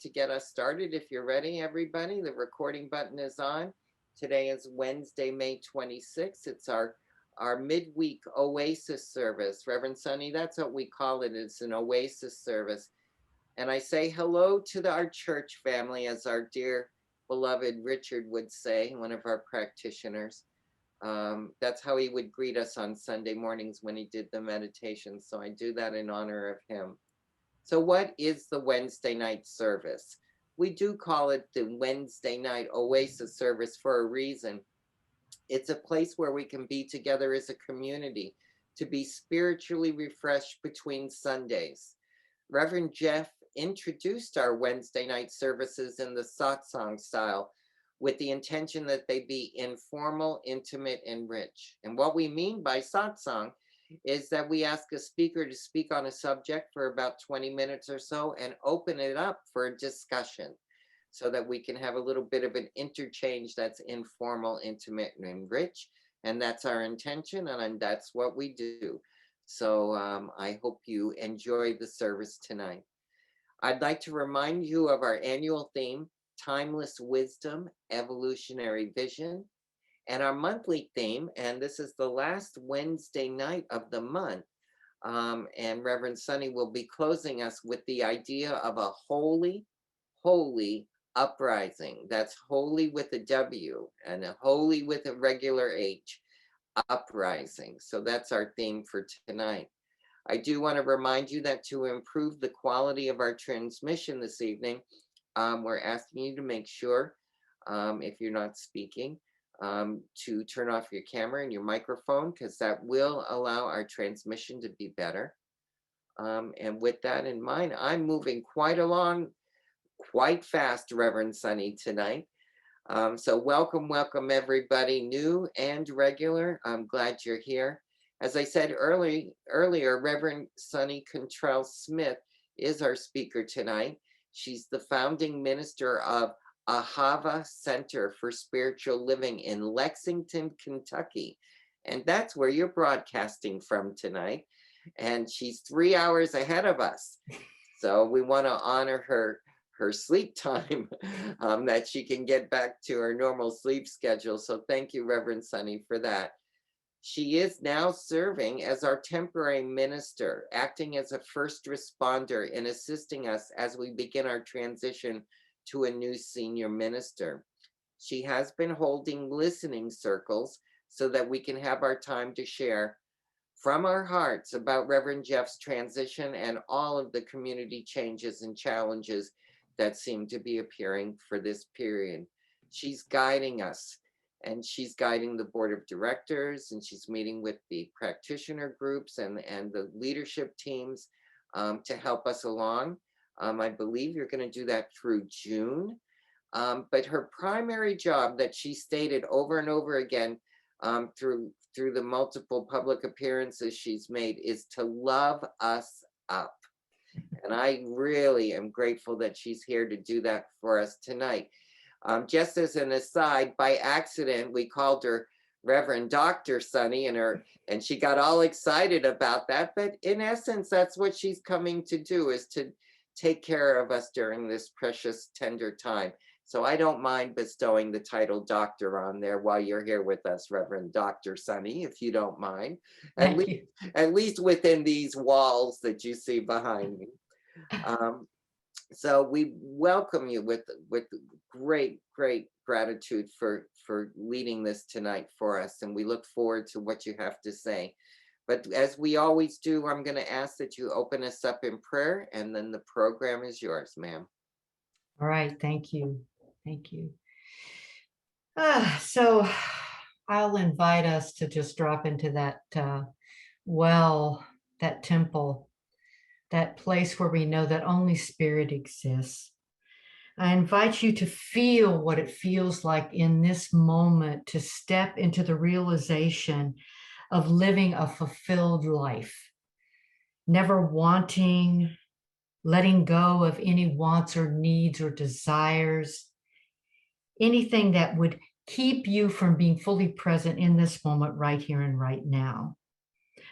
to get us started. If you're ready, everybody, the recording button is on. Today is Wednesday, May 26th. It's our midweek Oasis service. Reverend Soni, that's what we call it. It's an Oasis service. And I say hello to our church family, as our dear beloved Richard would say, one of our practitioners. That's how he would greet us on Sunday mornings when he did the meditation. So I do that in honor of him. So what is the Wednesday night service? We do call it the Wednesday night Oasis service for a reason. It's a place where we can be together as a community to be spiritually refreshed between Sundays. Reverend Jeff introduced our Wednesday night services in the satsang style with the intention that they be informal, intimate, and rich. And what we mean by satsang is that we ask a speaker to speak on a subject for about 20 minutes or so and open it up for a discussion so that we can have a little bit of an interchange that's informal, intimate, and rich. And that's our intention, and that's what we do. So I hope you enjoy the service tonight. I'd like to remind you of our annual theme, Timeless Wisdom, Evolutionary Vision, and our monthly theme, and this is the last Wednesday night of the month, and Reverend Soni will be closing us with the idea of a holy, holy uprising. That's holy with a W and a holy with a regular H, uprising. So that's our theme for tonight. I do want to remind you that to improve the quality of our transmission this evening, we're asking you to make sure, if you're not speaking, to turn off your camera and your microphone, because that will allow our transmission to be better. And with that in mind, I'm moving quite along, quite fast, Reverend Soni, tonight. So welcome everybody, new and regular. I'm glad you're here. As I said earlier, Reverend Soni Cantrell May is our speaker tonight. She's the founding minister of Ahava Center for Spiritual Living in Lexington, Kentucky. And that's where you're broadcasting from tonight. And she's 3 hours ahead of us. So we want to honor her sleep time, that she can get back to her normal sleep schedule. So thank you, Reverend Soni, for that. She is now serving as our temporary minister, acting as a first responder in assisting us as we begin our transition to a new senior minister. She has been holding listening circles so that we can have our time to share from our hearts about Reverend Jeff's transition and all of the community changes and challenges that seem to be appearing for this period. She's guiding us, and she's guiding the board of directors, and she's meeting with the practitioner groups and the leadership teams to help us along. I believe you're going to do that through June. But her primary job that she stated over and over again through the multiple public appearances she's made is to love us up. And I really am grateful that she's here to do that for us tonight. Just as an aside, by accident, we called her Reverend Dr. Soni, and she got all excited about that. But in essence, that's what she's coming to do, is to take care of us during this precious, tender time. So I don't mind bestowing the title doctor on there while you're here with us, Reverend Dr. Soni, if you don't mind. At least within these walls that you see behind me. So we welcome you with great gratitude for leading this tonight for us, and we look forward to what you have to say. But as we always do, I'm going to ask that you open us up in prayer, and then the program is yours, ma'am. All right, thank you. So I'll invite us to just drop into that well, that temple, that place where we know that only spirit exists. I invite you to feel what it feels like in this moment to step into the realization of living a fulfilled life, never wanting, letting go of any wants or needs or desires, anything that would keep you from being fully present in this moment right here and right now.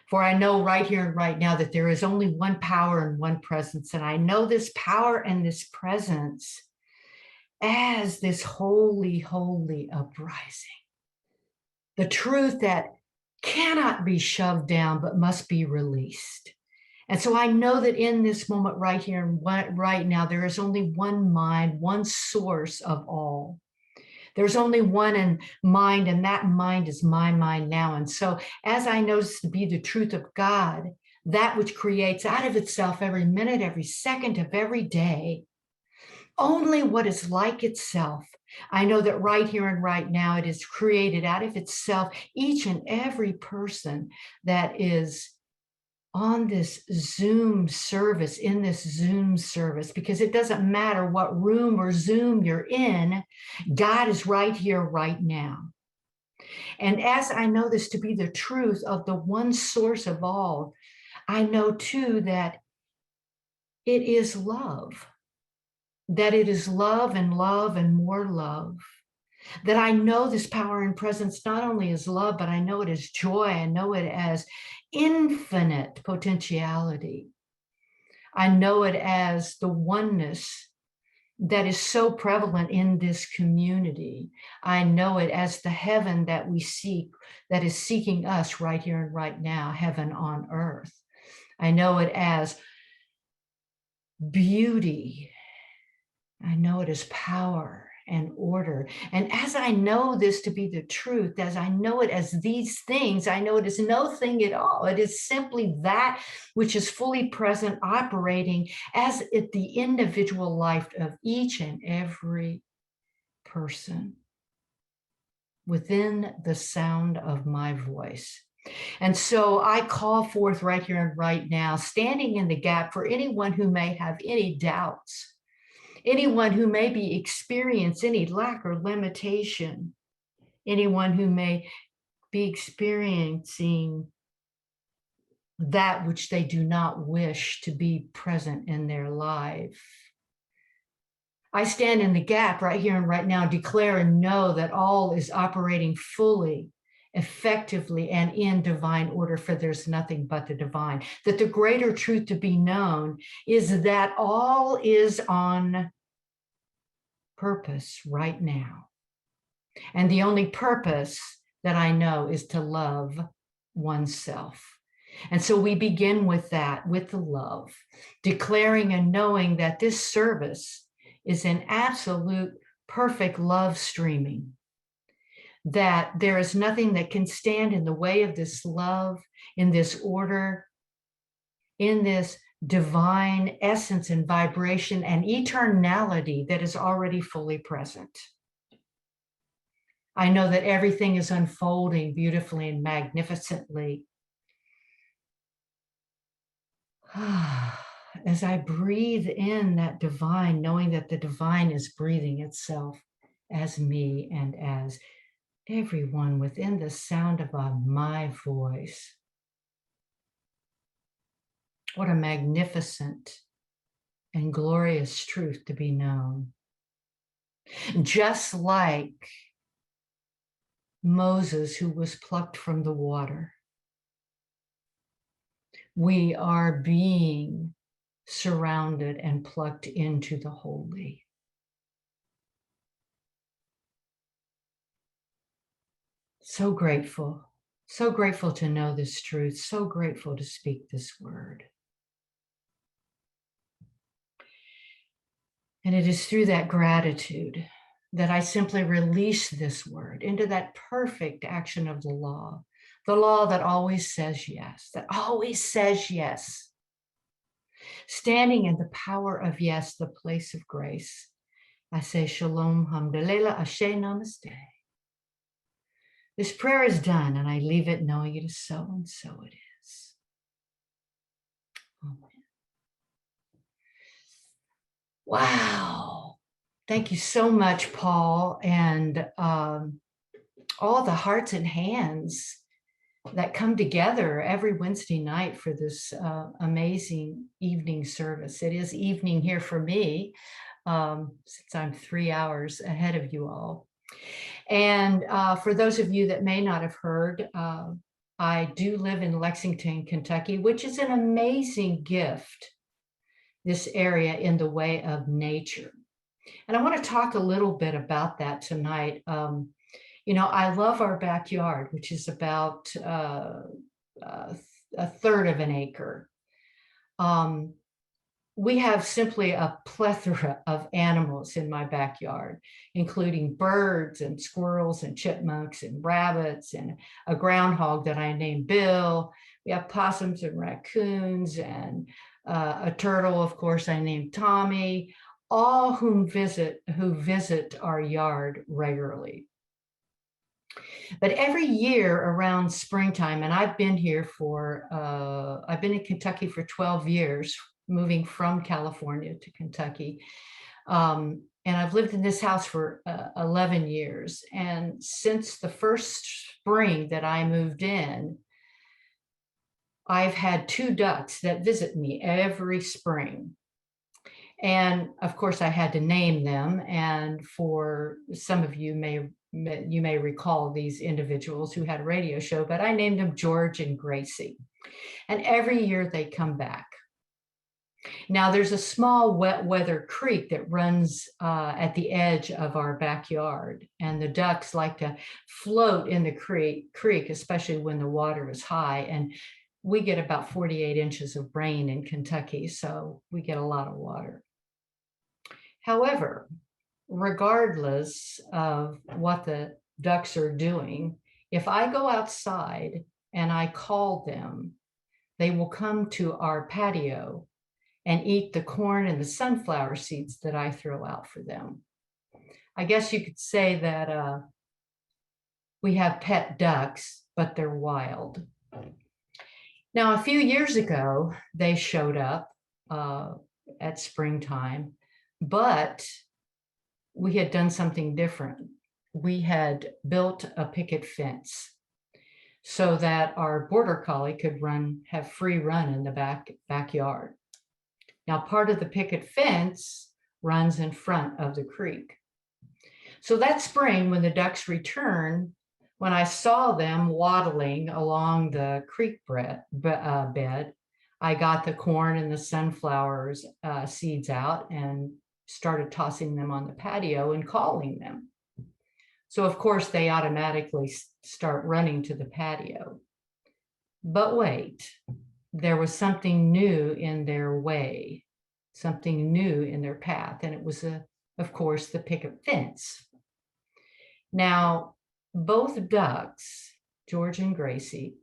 For I know right here and right now that there is only one power and one presence. And I know this power and this presence as this holy, holy uprising. The truth that cannot be shoved down, but must be released. And so I know that in this moment right here and right now, there is only one mind, one source of all. There's only one in mind, and that mind is my mind now. And so as I know this to be the truth of God, that which creates out of itself every minute, every second of every day, only what is like itself. I know that right here and right now, it is created out of itself, each and every person that is on this Zoom service, in this Zoom service, because it doesn't matter what room or Zoom you're in, God is right here, right now. And as I know this to be the truth of the one source of all, I know too that it is love, that it is love and love and more love. That I know this power and presence not only as love, but I know it as joy. I know it as infinite potentiality. I know it as the oneness that is so prevalent in this community. I know it as the heaven that we seek, that is seeking us right here and right now, heaven on earth. I know it as beauty. I know it as power and order. And as I know this to be the truth, as I know it as these things, I know it is no thing at all. It is simply that which is fully present, operating as it the individual life of each and every person within the sound of my voice. And so I call forth right here and right now, standing in the gap for anyone who may have any doubts, anyone who may be experience any lack or limitation, anyone who may be experiencing that which they do not wish to be present in their life. I stand in the gap right here and right now, declare and know that all is operating fully, effectively, and in divine order, for there's nothing but the divine. That the greater truth to be known is that all is on purpose right now. And the only purpose that I know is to love oneself. And so we begin with that, with the love, declaring and knowing that this service is an absolute perfect love streaming, that there is nothing that can stand in the way of this love, in this order, in this divine essence and vibration and eternality that is already fully present. I know that everything is unfolding beautifully and magnificently. As I breathe in that divine, knowing that the divine is breathing itself as me and as everyone within the sound of my voice. What a magnificent and glorious truth to be known. Just like Moses, who was plucked from the water, we are being surrounded and plucked into the holy. So grateful to know this truth, so grateful to speak this word. And it is through that gratitude that I simply release this word into that perfect action of the law that always says yes, Standing in the power of yes, the place of grace, I say shalom, hamdalela, ashe, namaste. This prayer is done, and I leave it knowing it is so, and so it is. Amen. Wow. Thank you so much, Paul, and all the hearts and hands that come together every Wednesday night for this amazing evening service. It is evening here for me, since I'm 3 hours ahead of you all. And for those of you that may not have heard, I do live in Lexington, Kentucky, which is an amazing gift, this area in the way of nature. And I want to talk a little bit about that tonight. I love our backyard, which is about a third of an acre. We have simply a plethora of animals in my backyard, including birds and squirrels and chipmunks and rabbits and a groundhog that I named Bill. We have possums and raccoons and a turtle, of course, I named Tommy, all who visit our yard regularly. But every year around springtime, and I've been in Kentucky for 12 years, moving from California to Kentucky. And I've lived in this house for 11 years. And since the first spring that I moved in, I've had 2 ducks that visit me every spring. And of course, I had to name them. And for some of you may recall these individuals who had a radio show, but I named them George and Gracie. And every year they come back. Now there's a small wet weather creek that runs at the edge of our backyard, and the ducks like to float in the creek, especially when the water is high. And we get about 48 inches of rain in Kentucky, so we get a lot of water. However, regardless of what the ducks are doing, if I go outside and I call them, they will come to our patio and eat the corn and the sunflower seeds that I throw out for them. I guess you could say that we have pet ducks, but they're wild. Now, a few years ago, they showed up at springtime, but we had done something different. We had built a picket fence so that our border collie could have free run in the backyard. Now, part of the picket fence runs in front of the creek. So that spring, when the ducks returned, when I saw them waddling along the creek bed, I got the corn and the sunflowers seeds out and started tossing them on the patio and calling them. So of course they automatically start running to the patio. But wait, there was something new in their way, something new in their path, and it was, of course, the picket fence. Now, both ducks, George and Gracie,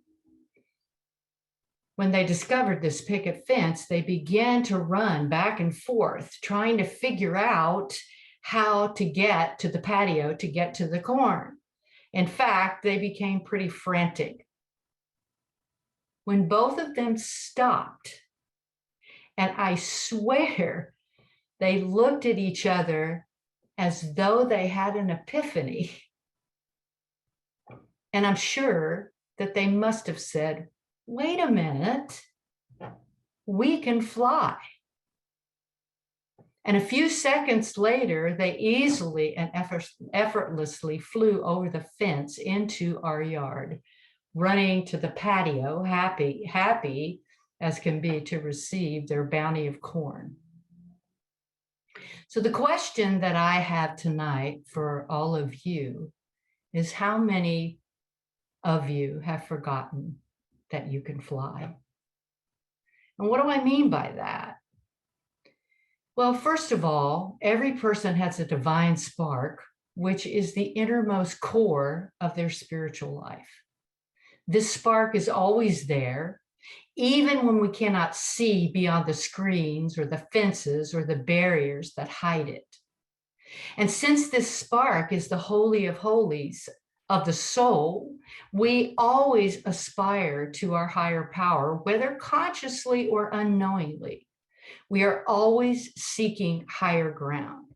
when they discovered this picket fence, they began to run back and forth, trying to figure out how to get to the patio to get to the corn. In fact, they became pretty frantic. When both of them stopped, and I swear they looked at each other as though they had an epiphany. And I'm sure that they must have said, wait a minute, we can fly. And a few seconds later, they easily and effortlessly flew over the fence into our yard, running to the patio, happy as can be to receive their bounty of corn. So the question that I have tonight for all of you is, how many of you have forgotten that you can fly? And what do I mean by that? Well, first of all, every person has a divine spark, which is the innermost core of their spiritual life. This spark is always there, even when we cannot see beyond the screens or the fences or the barriers that hide it. And since this spark is the Holy of Holies of the soul, we always aspire to our higher power, whether consciously or unknowingly. We are always seeking higher ground.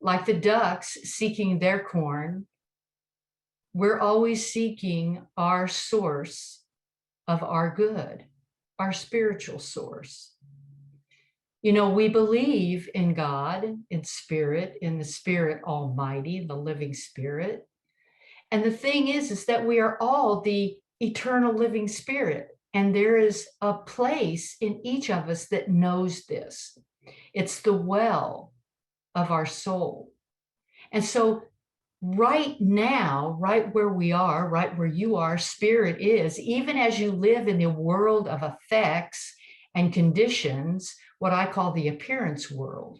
Like the ducks seeking their corn, we're always seeking our source of our good, our spiritual source. You know, we believe in God, in spirit, in the Spirit Almighty, the living Spirit. And the thing is that we are all the eternal living spirit. And there is a place in each of us that knows this. It's the well of our soul. And so right now, right where we are, right where you are, spirit is, even as you live in the world of effects and conditions, what I call the appearance world,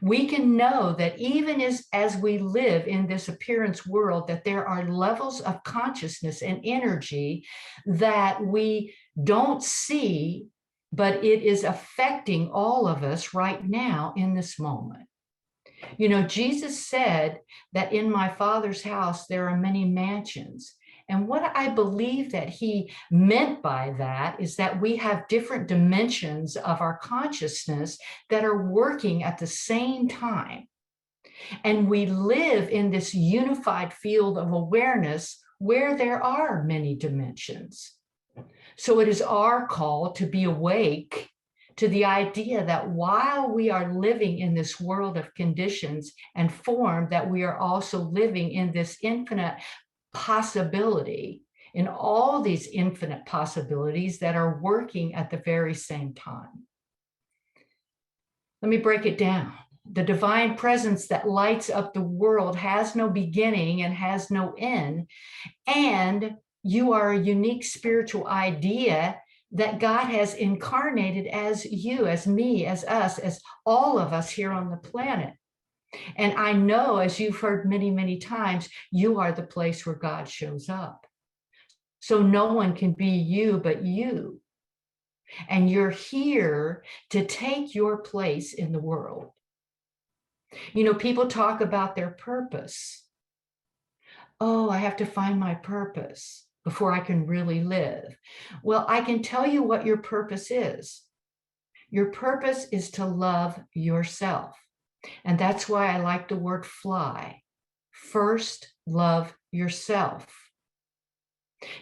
we can know that even as we live in this appearance world, that there are levels of consciousness and energy that we don't see, but it is affecting all of us right now in this moment. You know, Jesus said that in my Father's house, there are many mansions. And what I believe that he meant by that is that we have different dimensions of our consciousness that are working at the same time. And we live in this unified field of awareness where there are many dimensions. So it is our call to be awake to the idea that while we are living in this world of conditions and form, that we are also living in this infinite possibility, in all these infinite possibilities that are working at the very same time. Let me break it down. The divine presence that lights up the world has no beginning and has no end. And you are a unique spiritual idea that God has incarnated as you, as me, as us, as all of us here on the planet. And I know, as you've heard many, many times, you are the place where God shows up. So no one can be you but you. And you're here to take your place in the world. You know, people talk about their purpose. Oh, I have to find my purpose before I can really live. Well, I can tell you what your purpose is. Your purpose is to love yourself. And that's why I like the word fly. First, love yourself.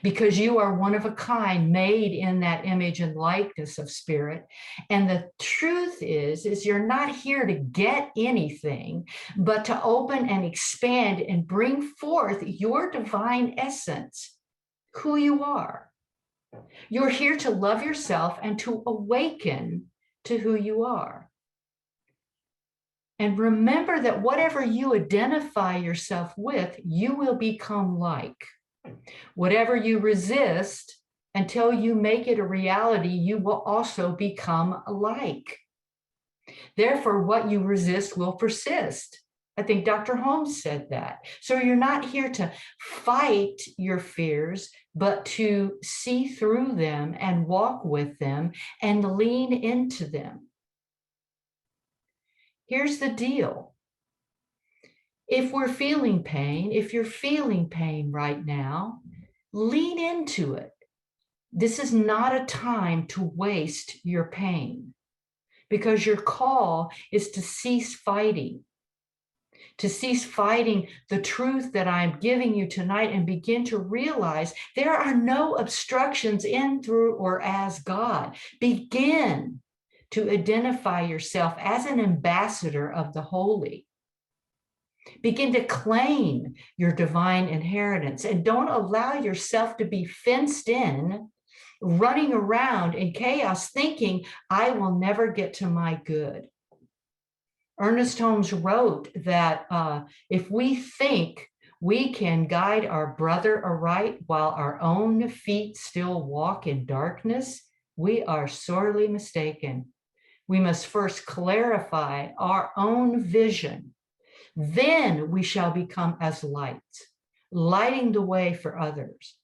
Because you are one of a kind, made in that image and likeness of spirit. And the truth is you're not here to get anything, but to open and expand and bring forth your divine essence, who you are. You're here to love yourself and to awaken to who you are. And remember that whatever you identify yourself with, you will become like. Whatever you resist, until you make it a reality, you will also become like. Therefore, what you resist will persist. I think Dr. Holmes said that. So you're not here to fight your fears, but to see through them and walk with them and lean into them. Here's the deal. If we're feeling pain, if you're feeling pain right now, lean into it. This is not a time to waste your pain, because your call is to cease fighting the truth that I'm giving you tonight, and begin to realize there are no obstructions in, through, or as God. Begin to identify yourself as an ambassador of the holy. Begin to claim your divine inheritance, and don't allow yourself to be fenced in, running around in chaos, thinking, I will never get to my good. Ernest Holmes wrote that if we think we can guide our brother aright while our own feet still walk in darkness, we are sorely mistaken. We must first clarify our own vision. Then we shall become as lights, lighting the way for others.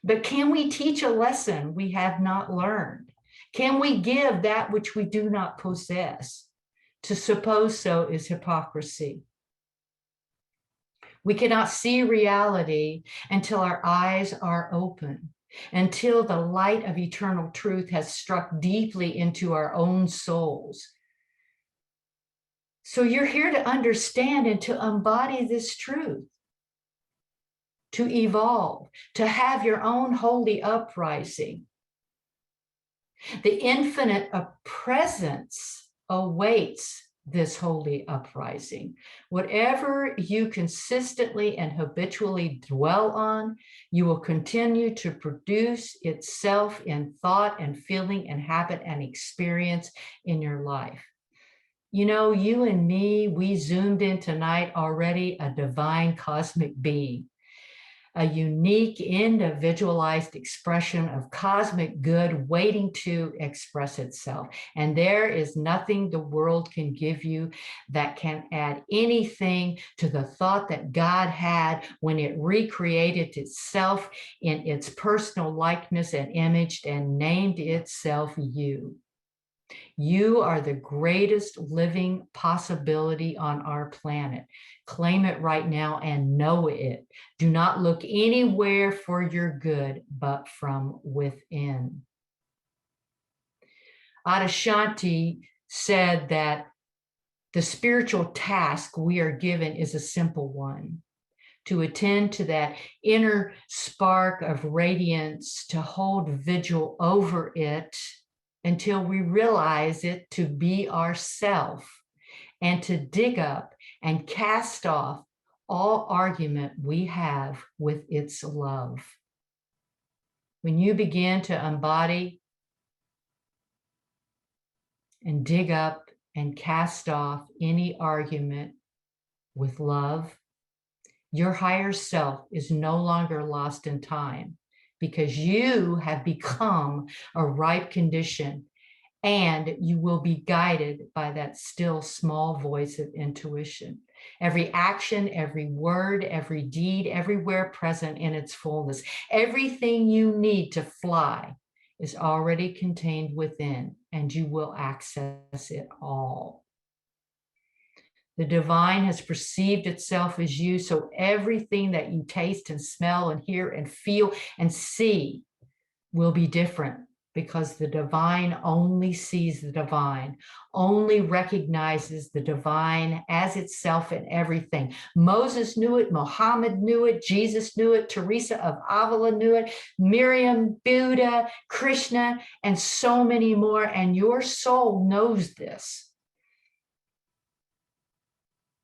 But can we teach a lesson we have not learned? Can we give that which we do not possess? To suppose so is hypocrisy. We cannot see reality until our eyes are open, until the light of eternal truth has struck deeply into our own souls. So you're here to understand and to embody this truth, to evolve, to have your own holy uprising. The infinite presence awaits this holy uprising. Whatever you consistently and habitually dwell on, you will continue to produce itself in thought and feeling and habit and experience in your life. You know, you and me, we zoomed in tonight already a divine cosmic being, a unique individualized expression of cosmic good waiting to express itself. And there is nothing the world can give you that can add anything to the thought that God had when it recreated itself in its personal likeness and image and named itself you. You are the greatest living possibility on our planet. Claim it right now and know it. Do not look anywhere for your good, but from within. Adashanti said that the spiritual task we are given is a simple one: to attend to that inner spark of radiance, to hold vigil over it until we realize it to be ourself, and to dig up and cast off all argument we have with its love. When you begin to embody and dig up and cast off any argument with love, your higher self is no longer lost in time, because you have become a ripe condition, and you will be guided by that still small voice of intuition. Every action, every word, every deed, everywhere present in its fullness. Everything you need to fly is already contained within, and you will access it all. The divine has perceived itself as you, so everything that you taste and smell and hear and feel and see will be different, because the divine only sees the divine, only recognizes the divine as itself in everything. Moses knew it, Muhammad knew it, Jesus knew it, Teresa of Avila knew it, Miriam, Buddha, Krishna, and so many more. And your soul knows this.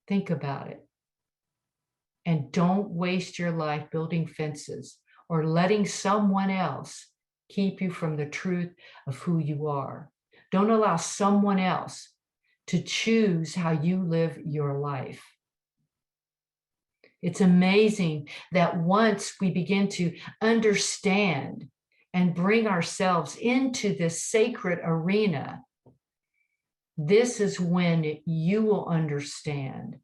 Think about it. And don't waste your life building fences or letting someone else keep you from the truth of who you are. Don't allow someone else to choose how you live your life. It's amazing that once we begin to understand and bring ourselves into this sacred arena, this is when you will understand.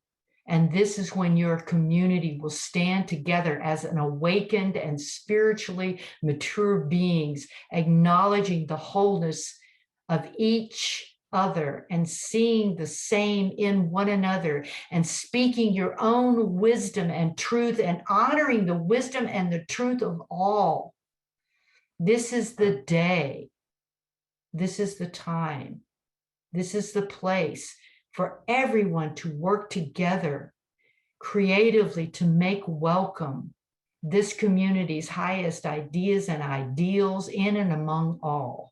And this is when your community will stand together as an awakened and spiritually mature beings, acknowledging the wholeness of each other and seeing the same in one another, and speaking your own wisdom and truth and honoring the wisdom and the truth of all. This is the day. This is the time. This is the place for everyone to work together creatively to make welcome this community's highest ideas and ideals in and among all.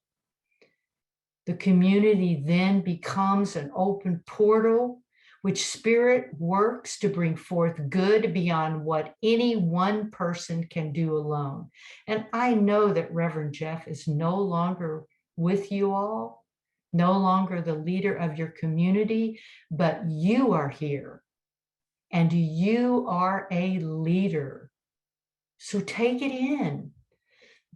The community then becomes an open portal which spirit works to bring forth good beyond what any one person can do alone. And I know that Reverend Jeff is no longer with you all, no longer the leader of your community, but you are here and you are a leader. So take it in,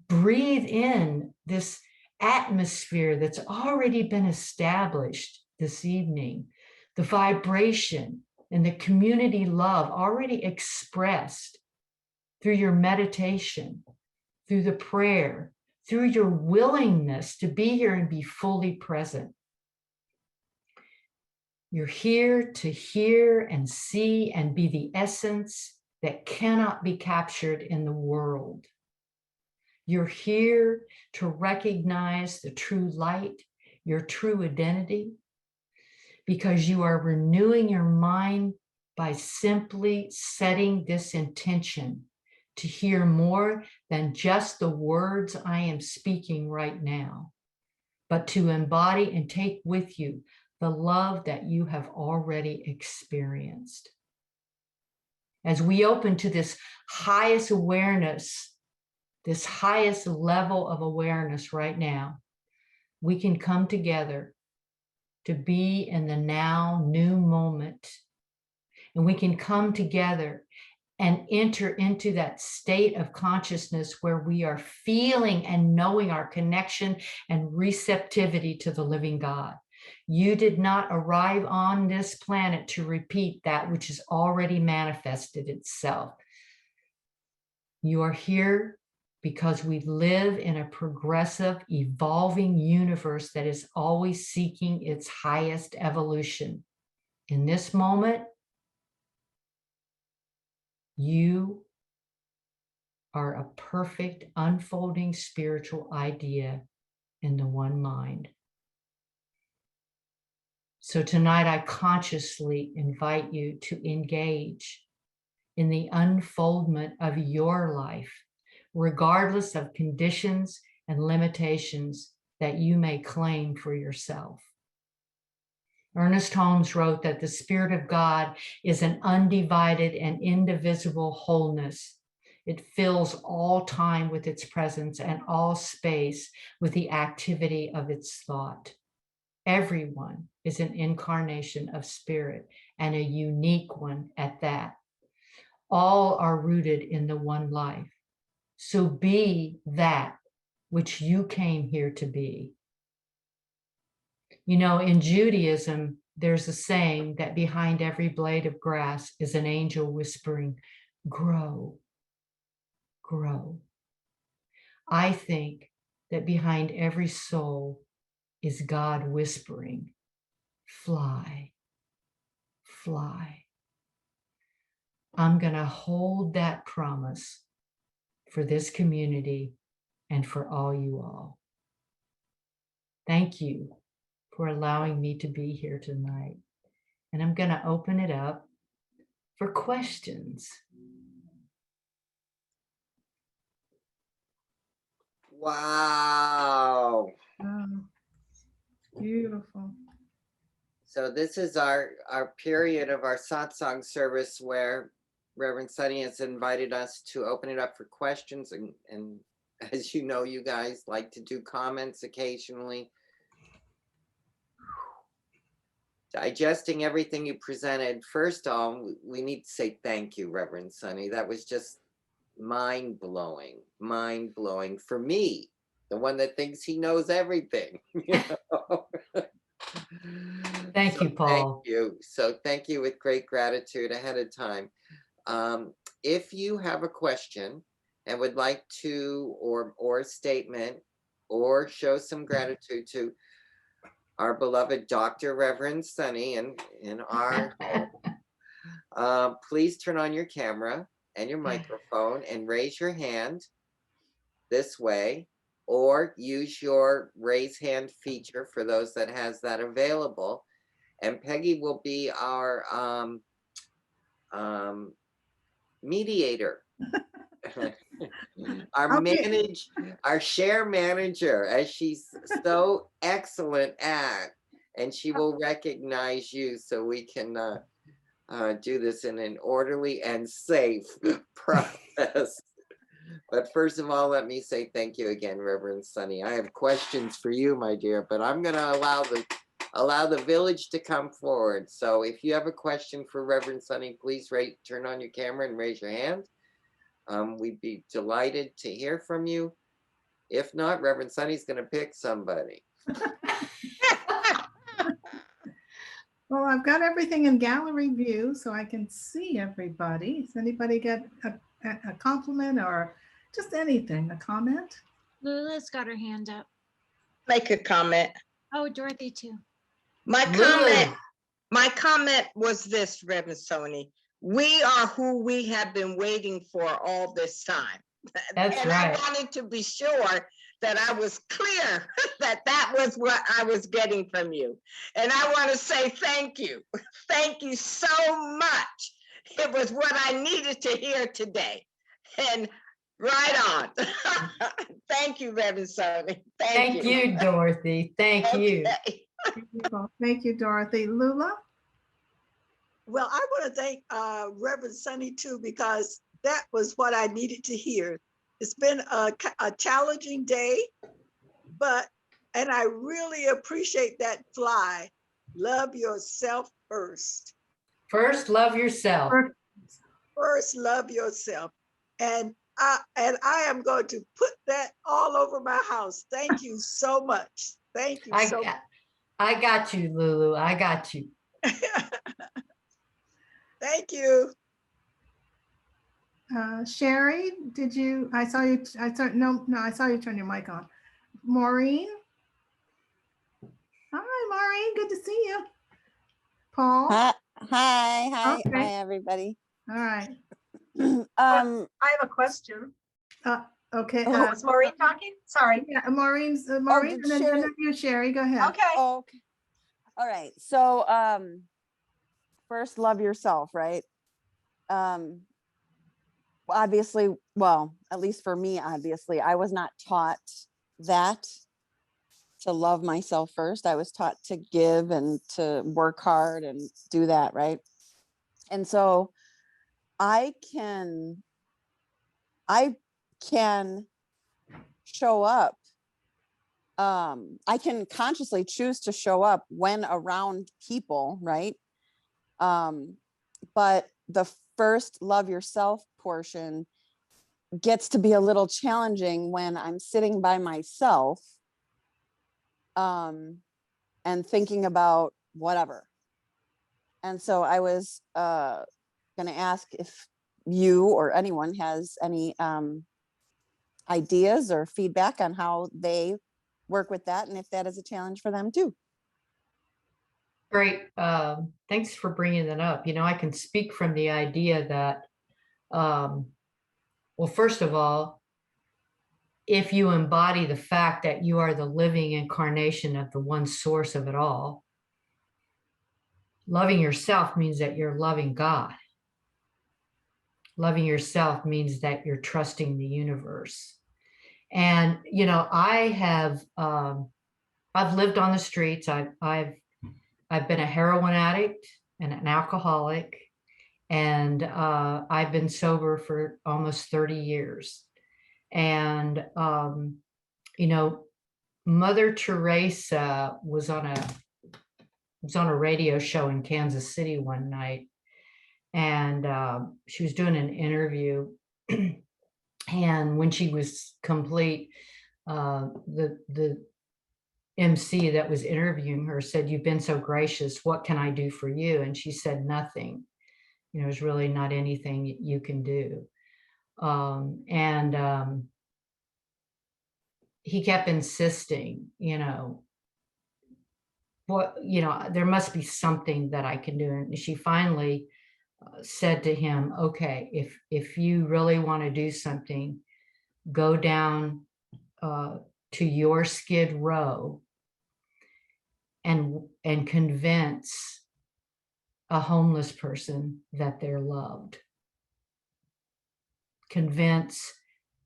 breathe in this atmosphere that's already been established this evening, the vibration and the community love already expressed through your meditation, through the prayer, through your willingness to be here and be fully present. You're here to hear and see and be the essence that cannot be captured in the world. You're here to recognize the true light, your true identity, because you are renewing your mind by simply setting this intention to hear more than just the words I am speaking right now, but to embody and take with you the love that you have already experienced. As we open to this highest awareness, this highest level of awareness right now, we can come together to be in the now new moment. And we can come together and enter into that state of consciousness where we are feeling and knowing our connection and receptivity to the living God. You did not arrive on this planet to repeat that which has already manifested itself. You are here because we live in a progressive, evolving universe that is always seeking its highest evolution. In this moment, you are a perfect unfolding spiritual idea in the one mind. So tonight I consciously invite you to engage in the unfoldment of your life, regardless of conditions and limitations that you may claim for yourself. Ernest Holmes wrote that the Spirit of God is an undivided and indivisible wholeness. It fills all time with its presence and all space with the activity of its thought. Everyone is an incarnation of spirit, and a unique one at that. All are rooted in the one life. So be that which you came here to be. You know, in Judaism, there's a saying that behind every blade of grass is an angel whispering, grow, grow. I think that behind every soul is God whispering, fly, fly. I'm going to hold that promise for this community and for all you all. Thank you for allowing me to be here tonight. And I'm going to open it up for questions. Wow. Beautiful. So this is our period of our satsang service where Reverend Soni has invited us to open it up for questions. And as you know, you guys like to do comments occasionally. Digesting everything you presented. First off, we need to say thank you, Reverend Soni. That was just mind-blowing for me, the one that thinks he knows everything. You know? Thank you, Paul. Thank you. So thank you with great gratitude ahead of time. If you have a question and would like to, or a statement, or show some gratitude to our beloved Dr. Reverend Soni and our please turn on your camera and your microphone and raise your hand this way, or use your raise hand feature for those that has that available. And Peggy will be our mediator. Our share manager, as she's so excellent at, and she will recognize you so we can do this in an orderly and safe process. But first of all, let me say thank you again, Reverend Soni. I have questions for you, my dear, but I'm going to allow the village to come forward. So if you have a question for Reverend Soni, please turn on your camera and raise your hand. We'd be delighted to hear from you. If not, Reverend Soni's going to pick somebody. Well, I've got everything in gallery view so I can see everybody. Does anybody get a compliment or just anything, a comment? Lula's got her hand up. Make a comment. Oh, Dorothy too. My comment was this, Reverend Soni. We are who we have been waiting for all this time. That's and right. I wanted to be sure that I was clear that that was what I was getting from you. And I want to say thank you. Thank you so much. It was what I needed to hear today. And Right on. Thank you, Reverend Soni. Thank you, Dorothy. Thank you. Okay. Beautiful. Thank you, Dorothy. Lula? Well, I want to thank Reverend Sunny too, because that was what I needed to hear. It's been a challenging day, and I really appreciate that fly. Love yourself first. First, love yourself. First, love yourself. And I am going to put that all over my house. Thank you so much. Thank you so much. I got you, Lulu. I got you. Thank you. Sherry, did you, I saw you turn your mic on. Maureen? Hi, Maureen, good to see you. Paul? Hi, Okay. hi, everybody. All right. I have a question. Okay. Oh, Was Maureen talking? Sorry. Yeah, Maureen, did and then Sherry- you, Sherry, go ahead. Okay. Okay. All right. So, first, love yourself, right? Obviously, well, at least for me, obviously, I was not taught that to love myself first. I was taught to give and to work hard and do that, right? And so I can show up. I can consciously choose to show up when around people, right? But the first love yourself portion gets to be a little challenging when I'm sitting by myself and thinking about whatever. And so I was going to ask if you or anyone has any ideas or feedback on how they work with that and if that is a challenge for them too. Great. Thanks for bringing that up. You know, I can speak from the idea that, well, first of all, if you embody the fact that you are the living incarnation of the one source of it all, loving yourself means that you're loving God. Loving yourself means that you're trusting the universe. And, you know, I've lived on the streets. I've been a heroin addict and an alcoholic, and I've been sober for almost 30 years. And, you know, Mother Teresa was on a radio show in Kansas City one night, and she was doing an interview. And when she was complete, the MC that was interviewing her said, "You've been so gracious. What can I do for you?" And she said, "Nothing. You know, there's really not anything you can do." He kept insisting, you know, there must be something that I can do. And she finally said to him, "Okay, if you really want to do something, go down to your Skid Row and convince a homeless person that they're loved. Convince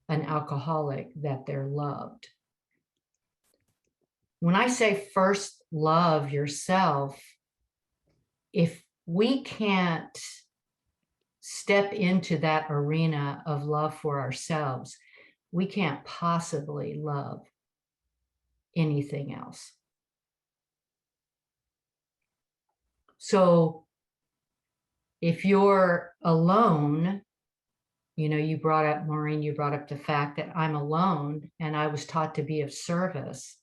an alcoholic that they're loved." When I say first love yourself, if we can't step into that arena of love for ourselves, we can't possibly love anything else. So if you're alone, you know, you brought up, Maureen, you brought up the fact that I'm alone and I was taught to be of service.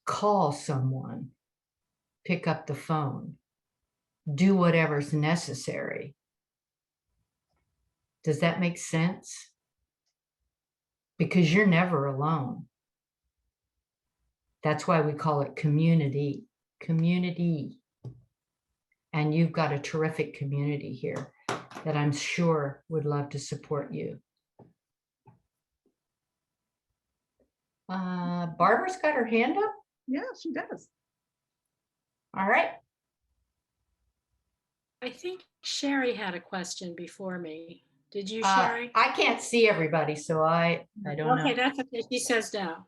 Call someone, pick up the phone, do whatever's necessary. Does that make sense? Because you're never alone. That's why we call it community. Community. And you've got a terrific community here that I'm sure would love to support you. Barbara's got her hand up. Yeah, she does. All right. I think Sherry had a question before me. Did you, Sherry? I can't see everybody, so I don't Okay, know. that's okay. She says no.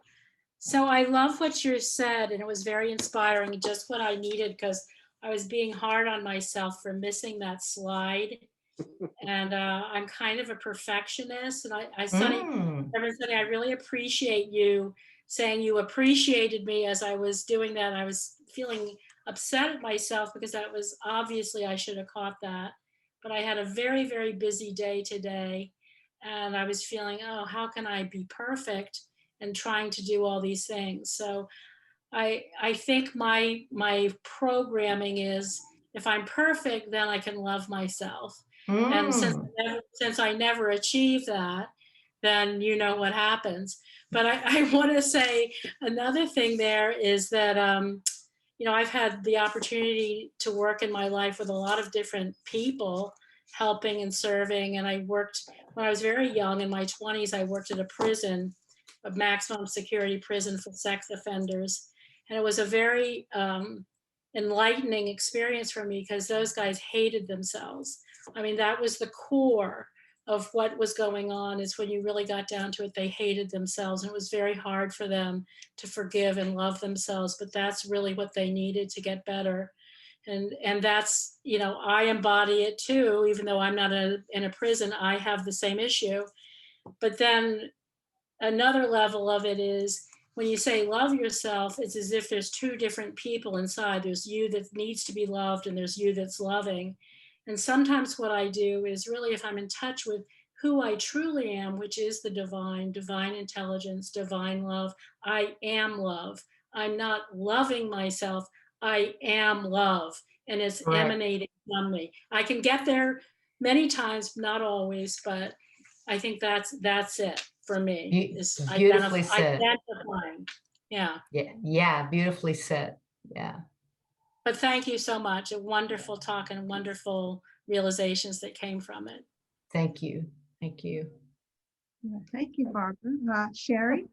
So I love what you said, and it was very inspiring, just what I needed, because I was being hard on myself for missing that slide. And I'm kind of a perfectionist. And Reverend Sonny, I really appreciate you saying you appreciated me as I was doing that. I was feeling upset at myself because that was obviously I should have caught that. But I had a very, very busy day today. And I was feeling, oh, how can I be perfect and trying to do all these things? So I think my programming is if I'm perfect, then I can love myself. And since I never achieved that, then you know what happens. But I want to say another thing there is that I've had the opportunity to work in my life with a lot of different people, helping and serving. And I worked when I was very young in my 20s. I worked at a prison, a maximum security prison for sex offenders, and it was a very enlightening experience for me because those guys hated themselves. I mean, that was the core of what was going on, is when you really got down to it, they hated themselves. And it was very hard for them to forgive and love themselves, but that's really what they needed to get better. And that's, I embody it too, even though I'm not in a prison, I have the same issue. But then another level of it is when you say love yourself, it's as if there's two different people inside. There's you that needs to be loved, and there's you that's loving. And sometimes what I do is really, if I'm in touch with who I truly am, which is the divine intelligence, divine love, I am love. I'm not loving myself, I am love, and it's emanating from me. I can get there many times, not always, but I think that's it for me. Is Beautifully said. identifying. Yeah. Yeah, beautifully said. Yeah. But thank you so much. A wonderful talk and wonderful realizations that came from it. Thank you. Thank you. Thank you, Barbara. Sherry?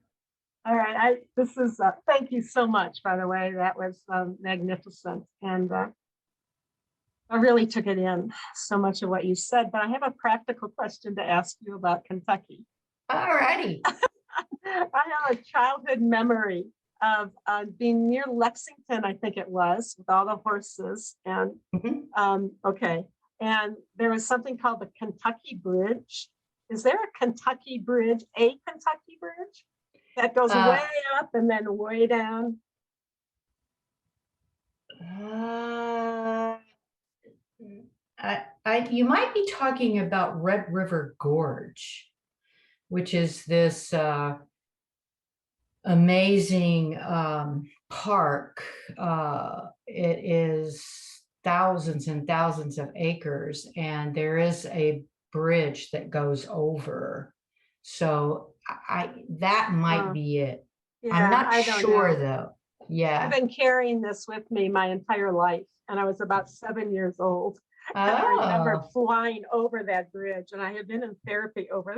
All right, this is, thank you so much, by the way. That was magnificent. And I really took it in, so much of what you said, but I have a practical question to ask you about Kentucky. All righty. I have a childhood memory of being near Lexington, I think it was, with all the horses. And okay, and there was something called the Kentucky Bridge. Is there a Kentucky Bridge, that goes way up and then way down? You might be talking about Red River Gorge, which is this amazing park. It is thousands and thousands of acres, and there is a bridge that goes over. So that might be it. Yeah, I'm not sure though. Yeah. I've been carrying this with me my entire life, and I was about 7 years old. And I remember flying over that bridge, and I had been in therapy over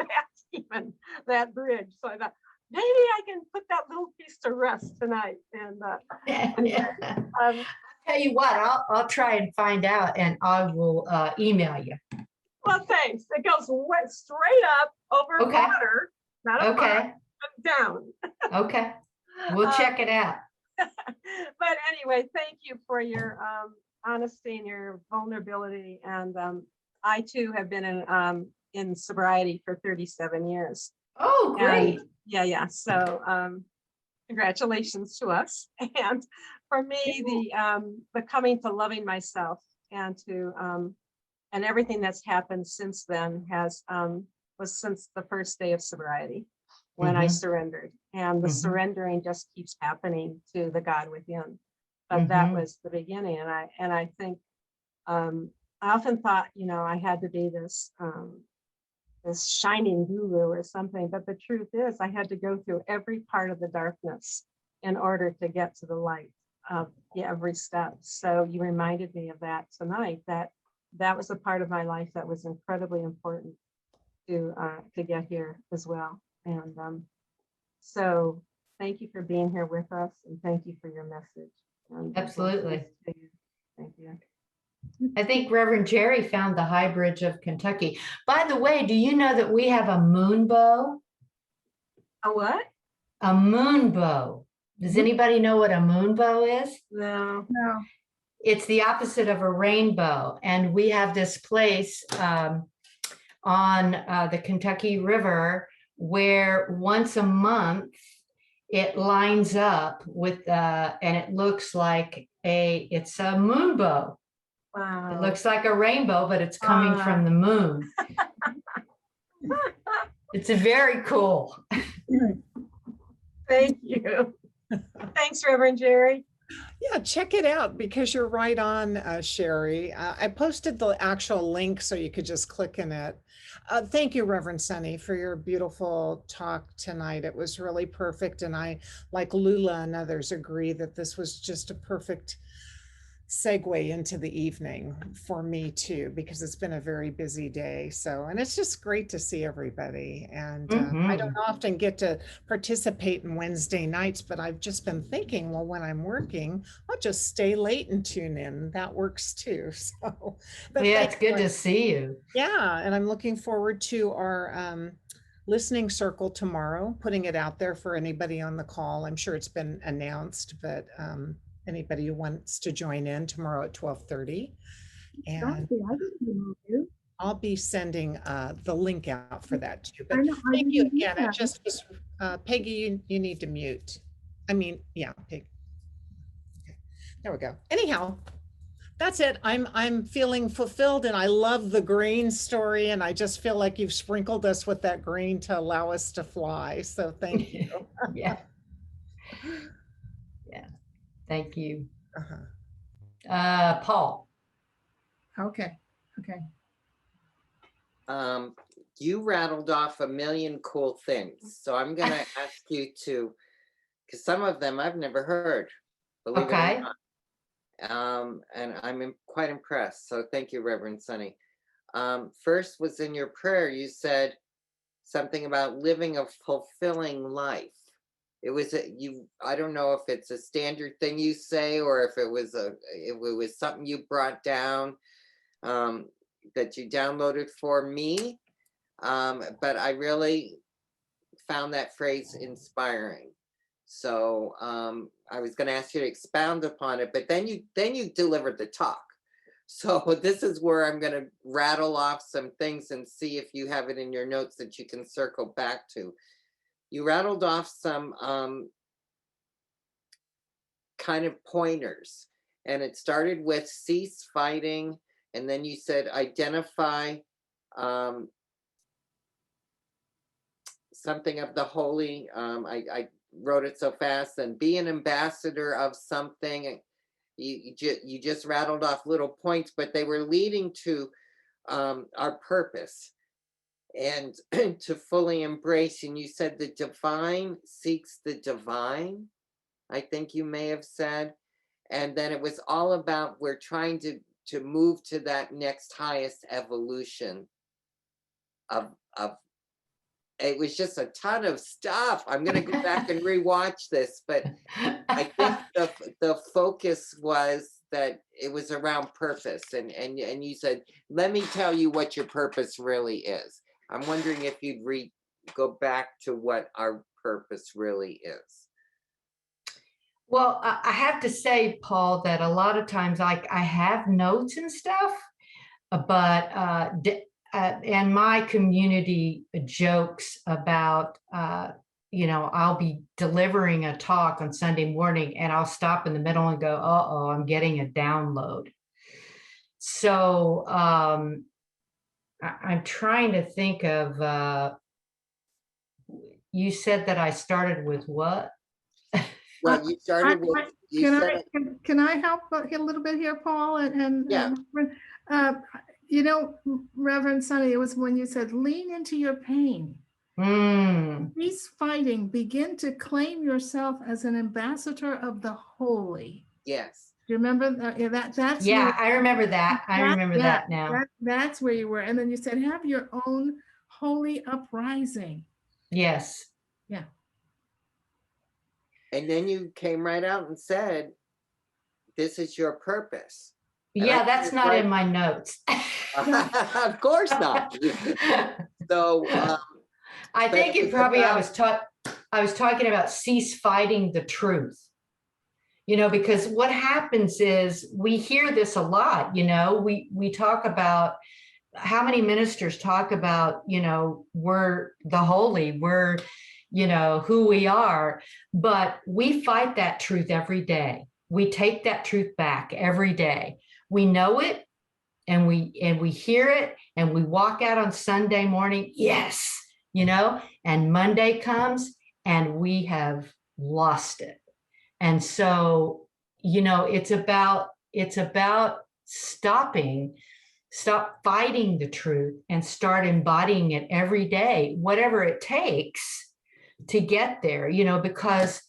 that bridge. So I thought, maybe I can put that little piece to rest tonight. And I'll tell you what, I'll try and find out, and I will email you. Well, thanks. It goes straight up over water, not above, but down. Okay, we'll check it out. But anyway, thank you for your honesty and your vulnerability. And I too have been in sobriety for 37 years. Oh, great. And yeah. So congratulations to us. And for me, the coming to loving myself and to and everything that's happened since then was since the first day of sobriety, when I surrendered. And the surrendering just keeps happening to the God within. But that was the beginning. And I think I often thought, I had to be this shining guru or something. But the truth is, I had to go through every part of the darkness in order to get to the light of every step. So you reminded me of that tonight, that was a part of my life that was incredibly important to get here as well. And so thank you for being here with us, and thank you for your message. And absolutely. Thank you. I think Reverend Jerry found the high bridge of Kentucky. By the way, do you know that we have a moon bow? A what? A moon bow. Does anybody know what a moon bow is? No. No. It's the opposite of a rainbow. And we have this place on the Kentucky River where once a month it lines up with, and it looks like it's a moon bow. It Wow. looks like a rainbow, but it's coming from the moon. It's very cool. Thank you. Thanks, Reverend Jerry. Yeah, check it out because you're right on, Sherry. I posted the actual link so you could just click in it. Thank you, Reverend Sunny, for your beautiful talk tonight. It was really perfect. And I, like Lula and others, agree that this was just a perfect segue into the evening for me too, because it's been a very busy day. So, and it's just great to see everybody. And I don't often get to participate in Wednesday nights, but I've just been thinking, well, when I'm working, I'll just stay late and tune in. That works too. So, but Yeah, it's good to see you. Yeah, and I'm looking forward to our listening circle tomorrow, putting it out there for anybody on the call. I'm sure it's been announced, but anybody who wants to join in tomorrow at 12:30. And I'll be sending the link out for that too. But thank you again. It just was, Peggy, you need to mute. I mean, yeah, Peggy. Okay. There we go. Anyhow, that's it. I'm feeling fulfilled, and I love the green story, and I just feel like you've sprinkled us with that green to allow us to fly. So thank you. Yeah. Yeah. Thank you. Paul. Okay. Okay. You rattled off a million cool things. So I'm going to ask you to, because some of them I've never heard, believe it or not. And I'm quite impressed. So thank you, Reverend Sunny. First was in your prayer, you said something about living a fulfilling life. It was I don't know if it's a standard thing you say, or if it was something you brought down that you downloaded for me. But I really found that phrase inspiring. So I was going to ask you to expound upon it, but then you delivered the talk. So this is where I'm going to rattle off some things and see if you have it in your notes that you can circle back to. You rattled off some kind of pointers, and it started with cease fighting, and then you said identify something of the holy. I wrote it so fast. And be an ambassador of something. You just rattled off little points, but they were leading to our purpose and to fully embrace. And you said the divine seeks the divine, I think you may have said. And then it was all about we're trying to move to that next highest evolution of it was just a ton of stuff. I'm going to go back and rewatch this, but I think the focus was that it was around purpose. And you said, let me tell you what your purpose really is. I'm wondering if you'd go back to what our purpose really is. Well, I have to say, Paul, that a lot of times I have notes and stuff, but and my community jokes about, I'll be delivering a talk on Sunday morning and I'll stop in the middle and go, uh-oh, I'm getting a download. So I'm trying to think of, you said that I started with what? Well, you started with, can I help a little bit here, Paul? Yeah. Reverend Sunny, it was when you said, lean into your pain. Cease fighting, begin to claim yourself as an ambassador of the holy. Yes. Do you remember that? That's I remember that. I remember that now. That's where you were. And then you said, have your own holy uprising. Yes. Yeah. And then you came right out and said, this is your purpose. Yeah, that's think not in my notes. of course not. So I but think it it was probably about- I was talking about cease fighting the truth. You know, because what happens is we hear this a lot, you know, we talk about how many ministers talk about, you know, we're the holy, we're, you know, who we are, but we fight that truth every day. We take that truth back every day. We know it, and we hear it, and we walk out on Sunday morning, yes, you know, and Monday comes and we have lost it. And so, you know, it's about stop fighting the truth and start embodying it every day, whatever it takes to get there, you know, because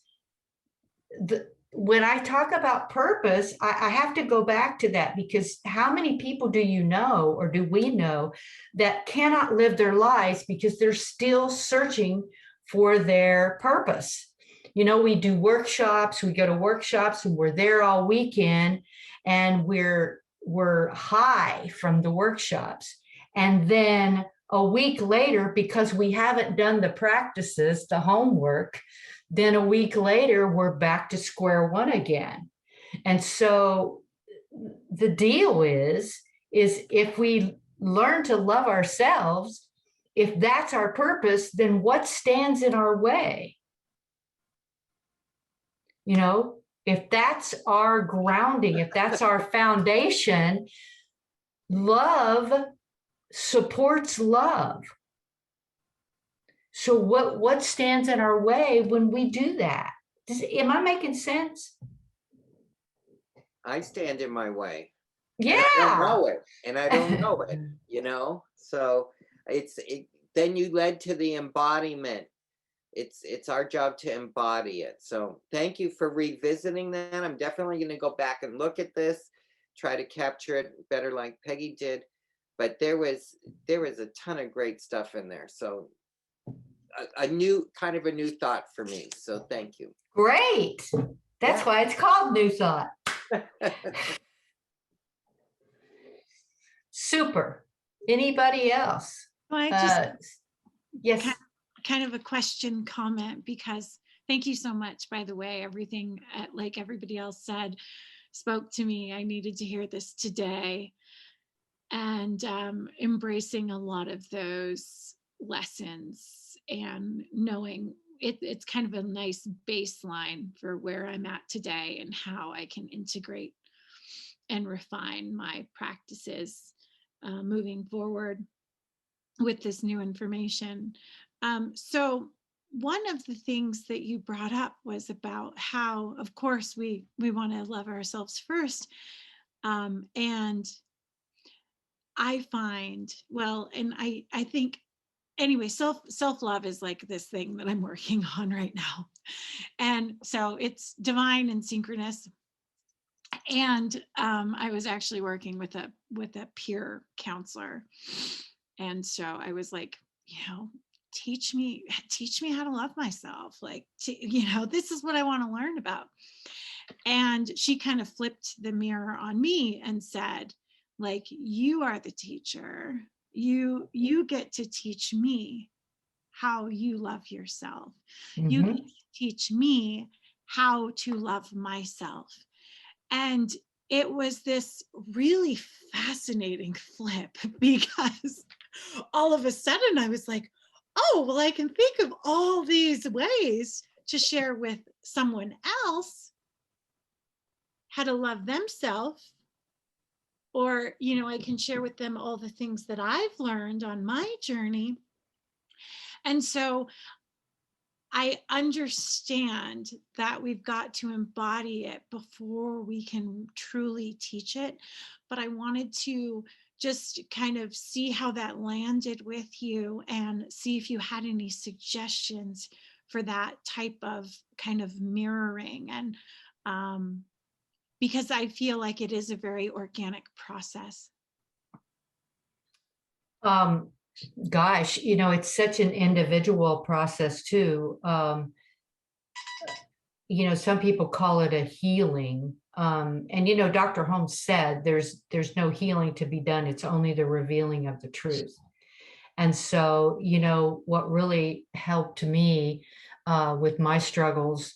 when I talk about purpose, I have to go back to that, because how many people do you know, or do we know, that cannot live their lives because they're still searching for their purpose? You know, we do workshops, we go to workshops, and we're there all weekend, and we're high from the workshops. And then a week later, because we haven't done the practices, the homework, then a week later, we're back to square one again. And so the deal is if we learn to love ourselves, if that's our purpose, then what stands in our way? You know, if that's our grounding, if that's our foundation, love supports love. So what stands in our way when we do that? Am I making sense? I stand in my way. Yeah. And I don't know it. And I don't know it, you know? So then you led to the embodiment. It's our job to embody it. So thank you for revisiting that. I'm definitely going to go back and look at this, try to capture it better like Peggy did. But there was a ton of great stuff in there. So a new thought for me. So thank you. Great. That's why it's called New Thought. Super. Anybody else? Well, I just Yes. kind of a question comment, because thank you so much, by the way. Everything, like everybody else said, spoke to me. I needed to hear this today, and embracing a lot of those lessons and knowing it's kind of a nice baseline for where I'm at today and how I can integrate and refine my practices moving forward with this new information. So one of the things that you brought up was about how, of course, we want to love ourselves first. And I find, well, and I think, anyway, self-love is like this thing that I'm working on right now. And so it's divine and synchronous. And I was actually working with a peer counselor. And so I was like, you know, teach me how to love myself. Like, you know, this is what I want to learn about. And she kind of flipped the mirror on me and said, like, you are the teacher. You get to teach me how you love yourself. You get to teach me how to love myself. And it was this really fascinating flip, because all of a sudden I was like, oh, well, I can think of all these ways to share with someone else how to love themselves. Or, you know, I can share with them all the things that I've learned on my journey. And so I understand that we've got to embody it before we can truly teach it. But I wanted to just kind of see how that landed with you and see if you had any suggestions for that type of kind of mirroring. And because I feel like it is a very organic process. Gosh, you know, it's such an individual process too. You know, some people call it a healing. And Dr. Holmes said there's no healing to be done. It's only the revealing of the truth. And so, what really helped me with my struggles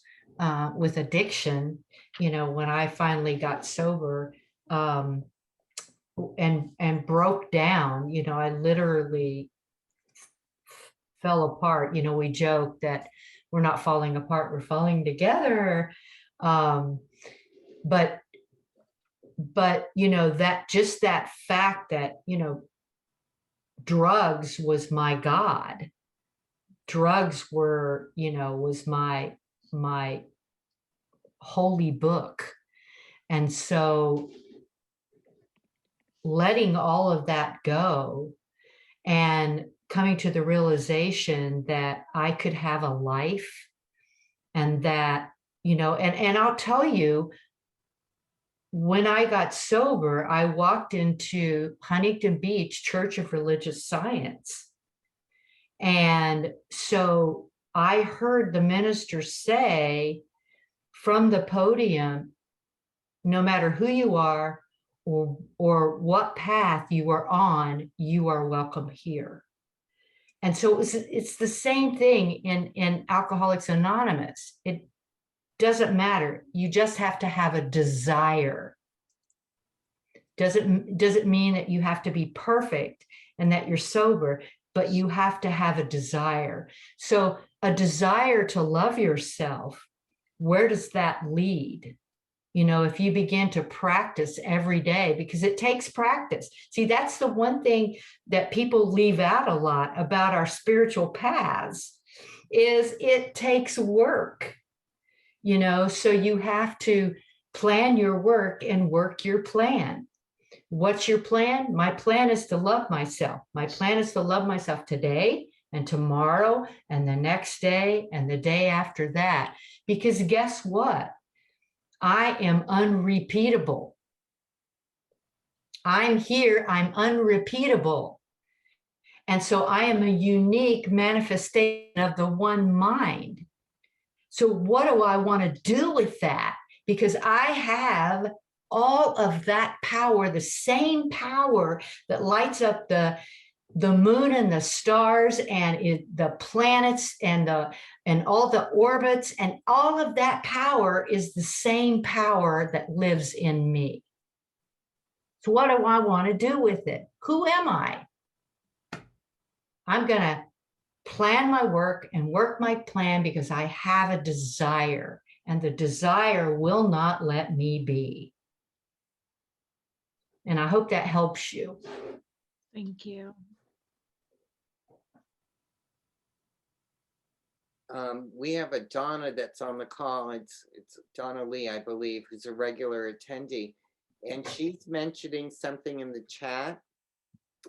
with addiction, when I finally got sober and broke down, I literally fell apart. We joke that we're not falling apart, we're falling together. But that just that fact that drugs was my God. Drugs were, was my holy book. And so letting all of that go and coming to the realization that I could have a life, and that, and I'll tell you, when I got sober, I walked into Huntington Beach Church of Religious Science. And so I heard the minister say from the podium, no matter who you are or what path you are on, you are welcome here. And so it's the same thing in Alcoholics Anonymous. It doesn't matter. You just have to have a desire. Doesn't mean that you have to be perfect and that you're sober, but you have to have a desire. So a desire to love yourself, where does that lead? If you begin to practice every day, because it takes practice. See, that's the one thing that people leave out a lot about our spiritual paths, is it takes work. So you have to plan your work and work your plan. What's your plan? My plan is to love myself. My plan is to love myself today and tomorrow and the next day and the day after that. Because guess what? I am unrepeatable. I'm here, I'm unrepeatable. And so I am a unique manifestation of the one mind. So what do I want to do with that? Because I have all of that power, the same power that lights up the moon and the stars and the planets and all the orbits, and all of that power is the same power that lives in me. So what do I want to do with it? Who am I? I'm going to plan my work and work my plan because I have a desire, and the desire will not let me be. And I hope that helps you. Thank you. We have a Donna that's on the call. It's Donna Lee, I believe, who's a regular attendee. And she's mentioning something in the chat.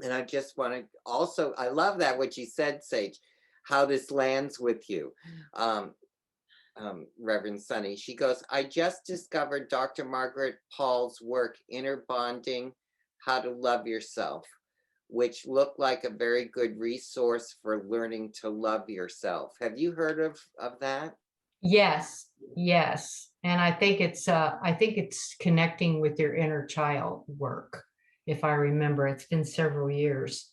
And I just want to also, I love that what you said, Sage, how this lands with you, Reverend Soni. She goes, I just discovered Dr. Margaret Paul's work, Inner Bonding, How to Love Yourself, which looked like a very good resource for learning to love yourself. Have you heard of that? Yes. And I think it's connecting with your inner child work. If I remember, it's been several years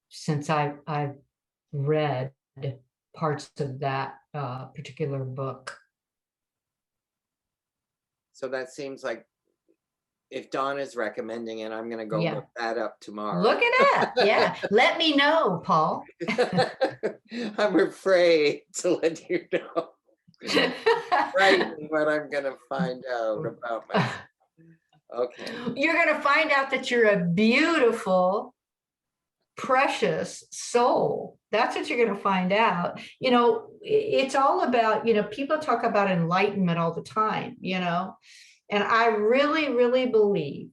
since I've read parts of that particular book. So that seems like, if Donna's recommending it, I'm going to go look that up tomorrow. Look it up. Yeah. Let me know, Paul. I'm afraid to let you know. Right, what I'm going to find out about myself. Okay. You're going to find out that you're a beautiful, precious soul. That's what you're going to find out. It's all about, people talk about enlightenment all the time, and I really, really believe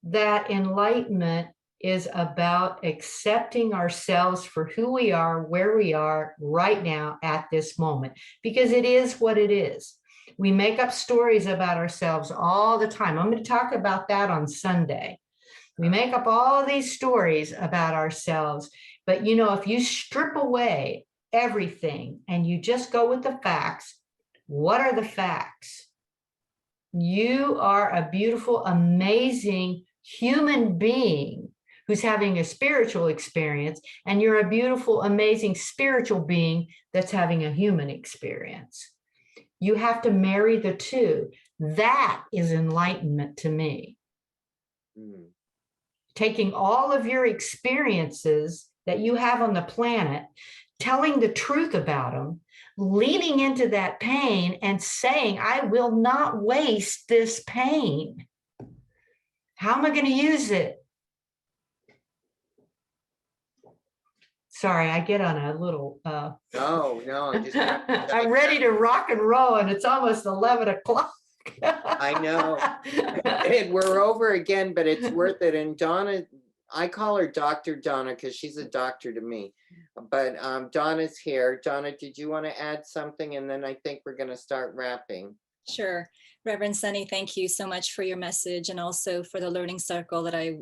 that enlightenment is about accepting ourselves for who we are, where we are right now at this moment, because it is what it is. We make up stories about ourselves all the time. I'm going to talk about that on Sunday. We make up all these stories about ourselves, but if you strip away everything and you just go with the facts, what are the facts? You are a beautiful, amazing human being who's having a spiritual experience, and you're a beautiful, amazing spiritual being that's having a human experience. You have to marry the two. That is enlightenment to me. Mm. Taking all of your experiences that you have on the planet, telling the truth about them, leaning into that pain and saying, I will not waste this pain. How am I going to use it? Sorry, I get on a little, No, I just I'm ready to rock and roll, and it's almost 11 o'clock. I know. And we're over again, but it's worth it. And Donna, I call her Dr. Donna because she's a doctor to me. But Donna's here. Donna, did you want to add something? And then I think we're going to start wrapping. Sure. Reverend Soni, thank you so much for your message and also for the learning circle that I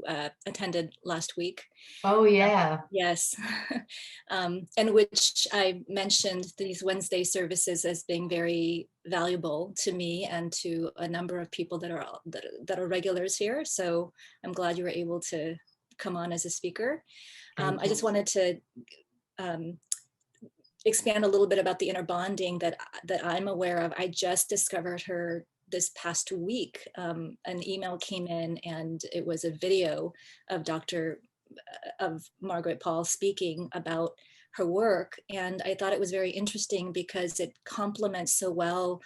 attended last week. Oh, yeah. Yes. In which I mentioned these Wednesday services as being very valuable to me and to a number of people that are regulars here. So I'm glad you were able to come on as a speaker. I just wanted to expand a little bit about the inner bonding that I'm aware of. I just discovered her this past week. An email came in and it was a video of Margaret Paul speaking about her work. And I thought it was very interesting because it complements so well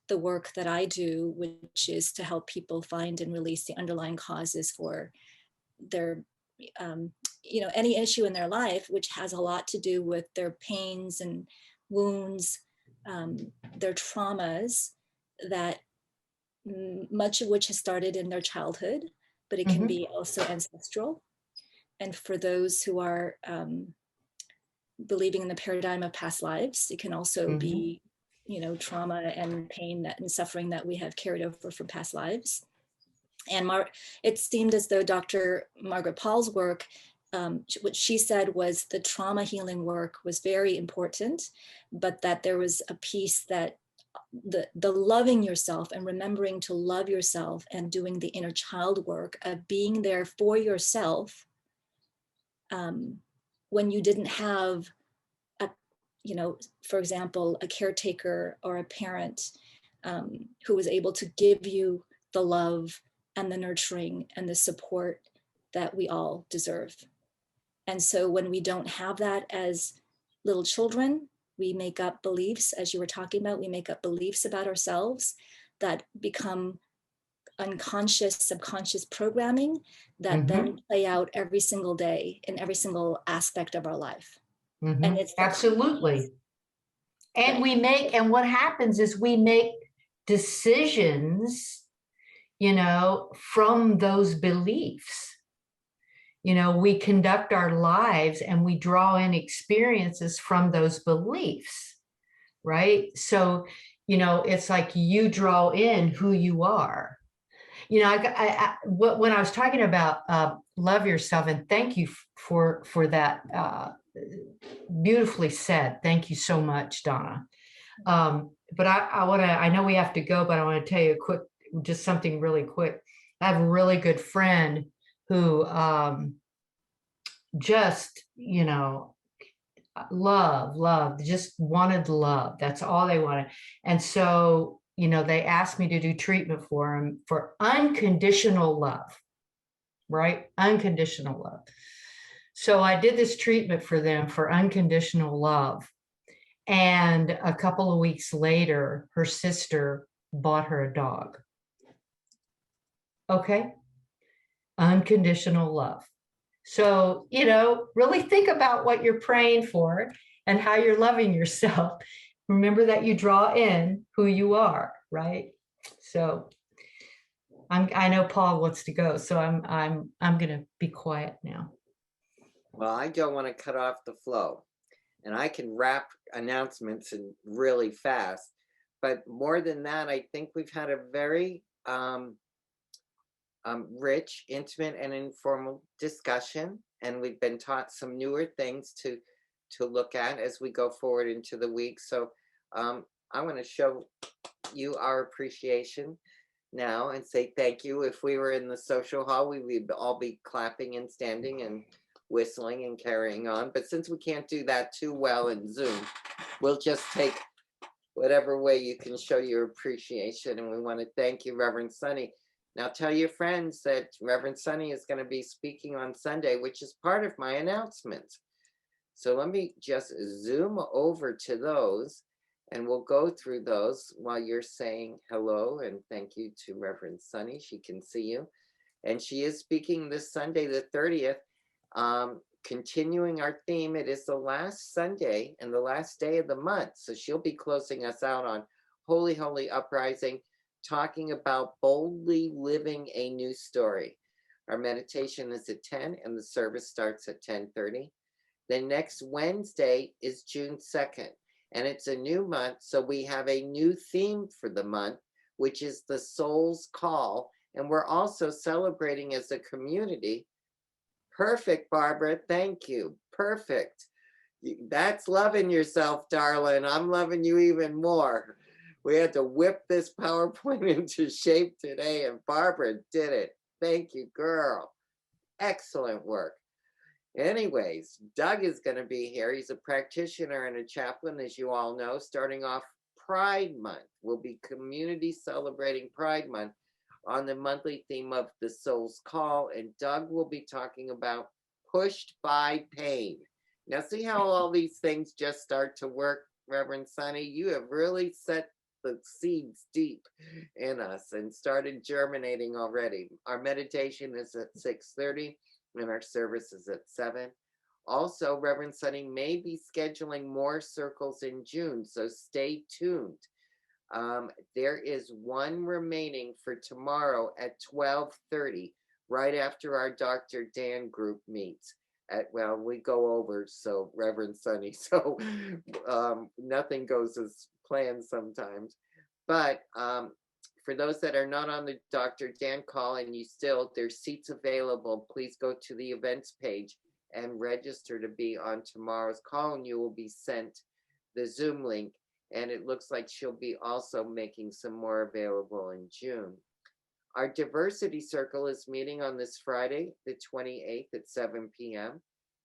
the work that I do, which is to help people find and release the underlying causes for their any issue in their life, which has a lot to do with their pains and wounds, their traumas, that much of which has started in their childhood, but it can be also ancestral. And for those who are believing in the paradigm of past lives, it can also be, trauma and pain and suffering that we have carried over from past lives. And it seemed as though Dr. Margaret Paul's work, what she said was the trauma healing work was very important, but that there was a piece that the loving yourself and remembering to love yourself and doing the inner child work of being there for yourself when you didn't have for example, a caretaker or a parent who was able to give you the love and the nurturing and the support that we all deserve. And so when we don't have that as little children, we make up beliefs, as you were talking about, we make up beliefs about ourselves that become unconscious, subconscious programming that then play out every single day in every single aspect of our life. And it's absolutely. And and what happens is we make decisions, from those beliefs. We conduct our lives and we draw in experiences from those beliefs, right? So, it's like you draw in who you are. When I was talking about love yourself, and thank you for that, beautifully said. Thank you so much, Donna. But I know we have to go, but I want to tell you just something really quick. I have a really good friend who just, just wanted love. That's all they wanted. And so, they asked me to do treatment for him for unconditional love, right? Unconditional love. So I did this treatment for them for unconditional love. And a couple of weeks later, her sister bought her a dog. Okay. Unconditional love. So, really think about what you're praying for and how you're loving yourself. Remember that you draw in who you are, right? So I know Paul wants to go, so I'm going to be quiet now. Well, I don't want to cut off the flow, and I can wrap announcements in really fast. But more than that, I think we've had a very rich, intimate, and informal discussion, and we've been taught some newer things to look at as we go forward into the week. So I want to show you our appreciation. now and say thank you. If we were in the social hall, we would all be clapping and standing and whistling and carrying on. But since we can't do that too well in Zoom, we'll just take whatever way you can show your appreciation. And we want to thank you, Reverend Soni. Now tell your friends that Reverend Soni is going to be speaking on Sunday, which is part of my announcements. So let me just zoom over to those and we'll go through those while you're saying hello and thank you to Reverend Soni. She can see you. And she is speaking this Sunday, the 30th, continuing our theme. It is the last Sunday and the last day of the month. So she'll be closing us out on Holy, Holy Uprising, talking about boldly living a new story. Our meditation is at 10 and the service starts at 10:30. Then next Wednesday is June 2nd, and it's a new month. So we have a new theme for the month, which is the Soul's Call. And we're also celebrating as a community. Perfect, Barbara. Thank you. Perfect. That's loving yourself, darling. I'm loving you even more. We had to whip this PowerPoint into shape today, and Barbara did it. Thank you, girl. Excellent work. Anyways, Doug is going to be here. He's a practitioner and a chaplain, as you all know. Starting off Pride Month, we'll be community celebrating Pride Month on the monthly theme of the Soul's Call, and Doug will be talking about pushed by pain. Now, see how all these things just start to work, Reverend Soni? You have really set the seeds deep in us and started germinating already. Our meditation is at 6:30 and our service is at 7. Also, Reverend Soni may be scheduling more circles in June, so stay tuned. There is one remaining for tomorrow at 12:30, right after our Dr. Dan group meets. Well, we go over, so Reverend Soni, so nothing goes as planned sometimes. But for those that are not on the Dr. Dan call and there's seats available, please go to the events page and register to be on tomorrow's call, and you will be sent the Zoom link. And it looks like she'll be also making some more available in June. Our diversity circle is meeting on this Friday, the 28th at 7 p.m.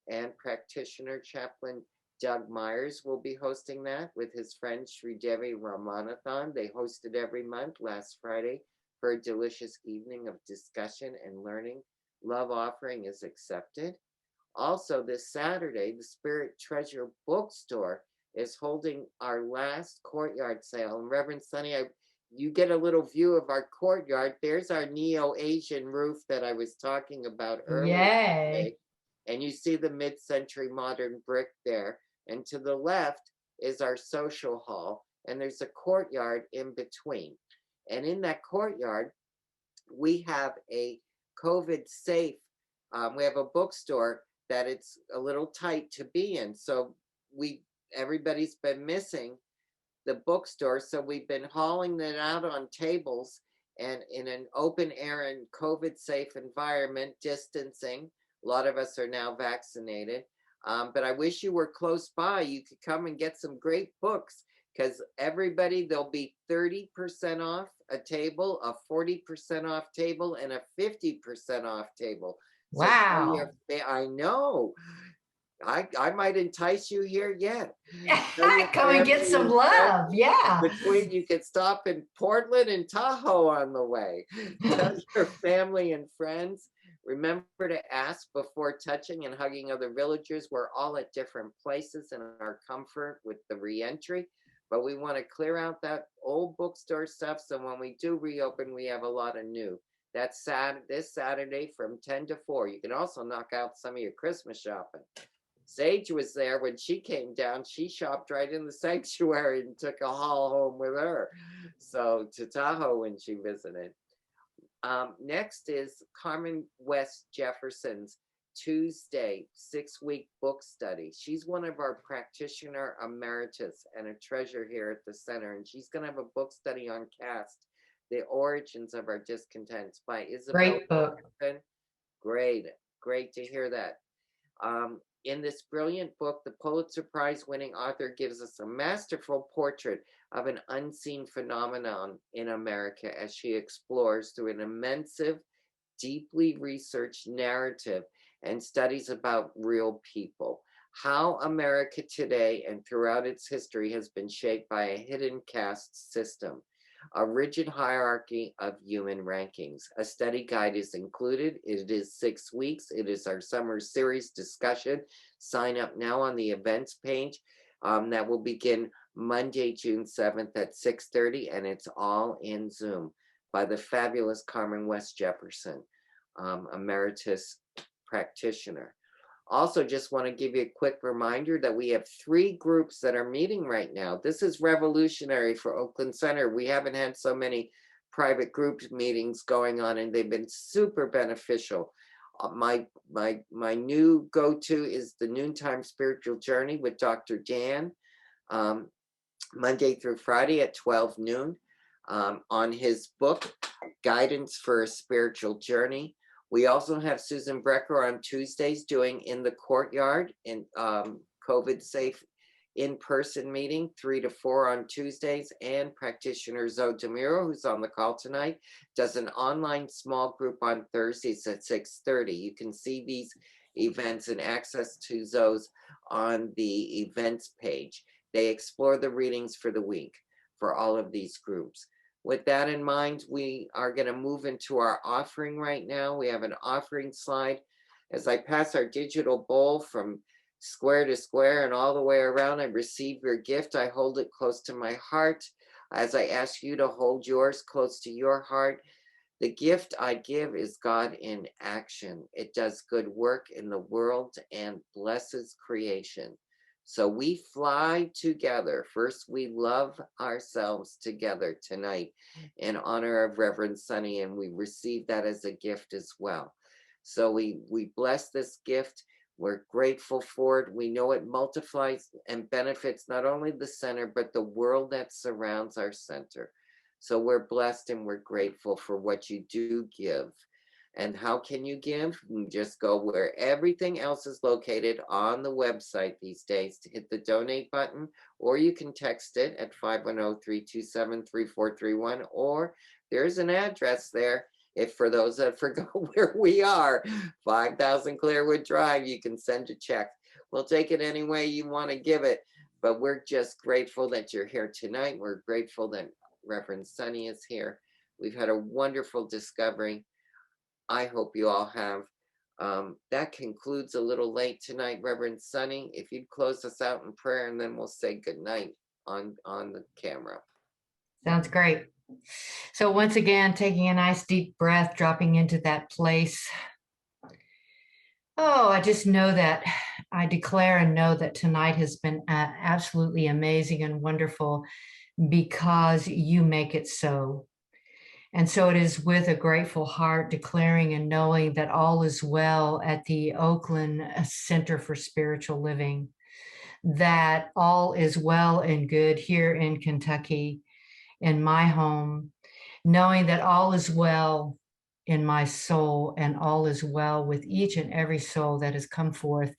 And practitioner chaplain Doug Myers will be hosting that with his friend Sridevi Ramanathan. They host it every month last Friday for a delicious evening of discussion and learning. Love offering is accepted. Also this Saturday, the Spirit Treasure Bookstore is holding our last courtyard sale. And Reverend Soni, you get a little view of our courtyard. There's our neo-Asian roof that I was talking about earlier today. And you see the mid-century modern brick there. And to the left is our social hall. And there's a courtyard in between. And in that courtyard, we have a COVID safe. We have a bookstore that it's a little tight to be in. So everybody's been missing the bookstore, so we've been hauling it out on tables and in an open air and COVID safe environment, distancing. A lot of us are now vaccinated, but I wish you were close by. You could come and get some great books, because there'll be 30% off a table, a 40% off table, and a 50% off table. Wow. So I know. I might entice you here yet. Come and get some love. Yeah. Between you could stop in Portland and Tahoe on the way. Tell your family and friends. Remember to ask before touching and hugging other villagers. We're all at different places in our comfort with the reentry, but we want to clear out that old bookstore stuff. So when we do reopen, we have a lot of new. That's this Saturday from 10 to 4. You can also knock out some of your Christmas shopping. Sage was there when she came down. She shopped right in the sanctuary and took a haul home with her. So to Tahoe when she visited. Next is Carmen West Jefferson's Tuesday 6-week book study. She's one of our practitioner emeritus and a treasure here at the center. And she's going to have a book study on caste, The Origins of Our Discontents by Isabel. Great book. Great to hear that. In this brilliant book, the Pulitzer Prize winning author gives us a masterful portrait of an unseen phenomenon in America as she explores through an immense, deeply researched narrative and studies about real people, how America today and throughout its history has been shaped by a hidden caste system, a rigid hierarchy of human rankings. A study guide is included. It is 6 weeks. It is our summer series discussion. Sign up now on the events page. That will begin Monday, June 7th at 6:30, and it's all in Zoom by the fabulous Carmen West Jefferson, emeritus practitioner. Also, just want to give you a quick reminder that we have 3 groups that are meeting right now. This is revolutionary for Oakland Center. We haven't had so many private group meetings going on, and they've been super beneficial. My new go-to is the Noontime Spiritual Journey with Dr. Dan, Monday through Friday at 12 noon, on his book, Guidance for a Spiritual Journey. We also have Susan Brecker on Tuesdays doing In the Courtyard, in COVID safe in-person meeting, 3 to 4 on Tuesdays. And practitioner Zoe DeMuro, who's on the call tonight, does an online small group on Thursdays at 6:30. You can see these events and access to Zoe's on the events page. They explore the readings for the week for all of these groups. With that in mind, we are going to move into our offering right now. We have an offering slide. As I pass our digital bowl from square to square and all the way around, I receive your gift. I hold it close to my heart. As I ask you to hold yours close to your heart, the gift I give is God in action. It does good work in the world and blesses creation. So we fly together. First, we love ourselves together tonight in honor of Reverend Soni, and we receive that as a gift as well. So we bless this gift. We're grateful for it. We know it multiplies and benefits not only the center, but the world that surrounds our center. So we're blessed and we're grateful for what you do give. And how can you give? You just go where everything else is located on the website these days to hit the donate button, or you can text it at 510-327-3431, or there's an address there. If for those that forgot where we are, 5000 Clearwood Drive, you can send a check. We'll take it any way you want to give it, but we're just grateful that you're here tonight. We're grateful that Reverend Soni is here. We've had a wonderful discovery. I hope you all have. That concludes a little late tonight, Reverend Soni. If you'd close us out in prayer, and then we'll say good night on the camera. Sounds great. So once again, taking a nice deep breath, dropping into that place. Oh, I just know that I declare and know that tonight has been absolutely amazing and wonderful because you make it so. And so it is with a grateful heart, declaring and knowing that all is well at the Oakland Center for Spiritual Living, that all is well and good here in Kentucky, in my home, knowing that all is well in my soul and all is well with each and every soul that has come forth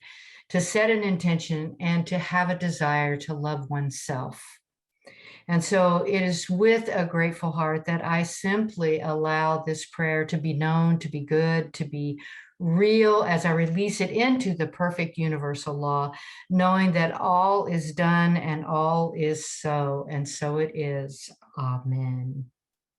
to set an intention and to have a desire to love oneself. And so it is with a grateful heart that I simply allow this prayer to be known, to be good, to be real as I release it into the perfect universal law, knowing that all is done and all is so, and so it is. Amen.